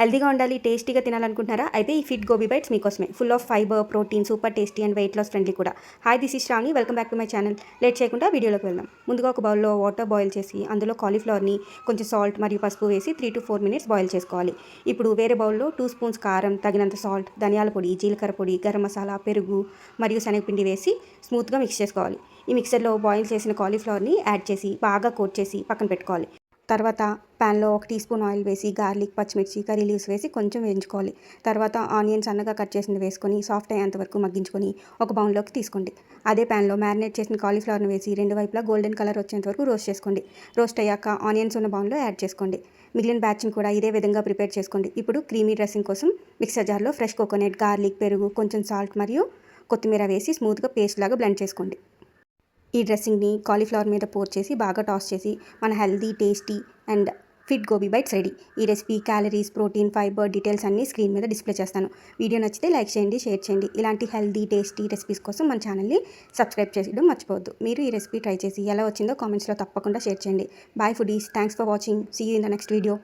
హెల్తీగా ఉండాలి, టేస్టీగా తినాలనుకుంటున్నారా? అయితే ఈ ఫిట్ గోబీ బైట్స్ మీకోసమే. Full of fibre, protein, super tasty and weight loss friendly కూడా. Hi, this is Shravani. Welcome back to my channel. Late చేయకుండా వీడియోలోకి వెళ్దాం. ముందుగా ఒక బౌల్లో వాటర్ బాయిల్ చేసి అందులో కాలీఫ్లవర్ని కొంచెం సాల్ట్ మరియు పసుపు వేసి 3 to 4 minutes బాయిల్ చేసుకోవాలి. ఇప్పుడు వేరే బౌల్లో 2 స్పూన్స్ కారం, తగినంత సాల్ట్, ధనియాల పొడి, జీలకర్ర పొడి, గరం మసాలా, పెరుగు మరియు శనగపిండి వేసి స్మూత్గా మిక్స్ చేసుకోవాలి. ఈ మిక్సర్లో బాయిల్ చేసిన కాలీఫ్లవర్ని యాడ్ చేసి బాగా కోట్ చేసి పక్కన పెట్టుకోవాలి. తర్వాత ప్యాన్లో 1 టీ స్పూన్ ఆయిల్ వేసి గార్లిక్, పచ్చిమిర్చి, కర్రీ లీవ్స్ వేసి కొంచెం వేయించుకోవాలి. తర్వాత ఆనియన్స్ సన్నగా కట్ చేసింది వేసుకొని సాఫ్ట్ అయ్యేంత వరకు మగ్గించుకొని ఒక బౌల్లోకి తీసుకోండి. అదే ప్యాన్లో మ్యారినేట్ చేసిన కాలీఫ్లవర్ని వేసి 2 వైపులా గోల్డెన్ కలర్ వచ్చేంత వరకు రోస్ట్ చేసుకోండి. రోస్ట్ అయ్యాక ఆనియన్స్ ఉన్న బౌల్లో యాడ్ చేసుకోండి. మిగిలిన బ్యాచ్ని కూడా ఇదే విధంగా ప్రిపేర్ చేసుకోండి. ఇప్పుడు క్రీమీ డ్రెస్సింగ్ కోసం మిక్సర్ జార్లో ఫ్రెష్ కోకోనట్, గార్లిక్, పెరుగు, కొంచెం సాల్ట్ మరియు కొత్తిమీర వేసి స్మూత్గా పేస్ట్ లాగా బ్లెండ్ చేసుకోండి. ఈ డ్రెస్సింగ్ని కాలీఫ్లవర్ మీద పోర్ చేసి బాగా టాస్ చేసి మన healthy, tasty and fit gobi bites ready. ఈ recipe calories, protein, fibre details అన్నీ స్క్రీన్ మీద డిస్ప్లే చేస్తాను. వీడియో నచ్చితే లైక్ చేయండి, షేర్ చేయండి. ఇలాంటి హెల్దీ, టేస్టీ రెసిపీస్ కోసం మన ఛానల్ని సబ్స్క్రైబ్ చేయడం మర్చిపోవద్దు. మీరు ఈ రెసిపీ ట్రై చేసి ఎలా వచ్చిందో కామెంట్స్లో తప్పకుండా షేర్ చేయండి. Bye foodies, thanks for watching. See you in the next video.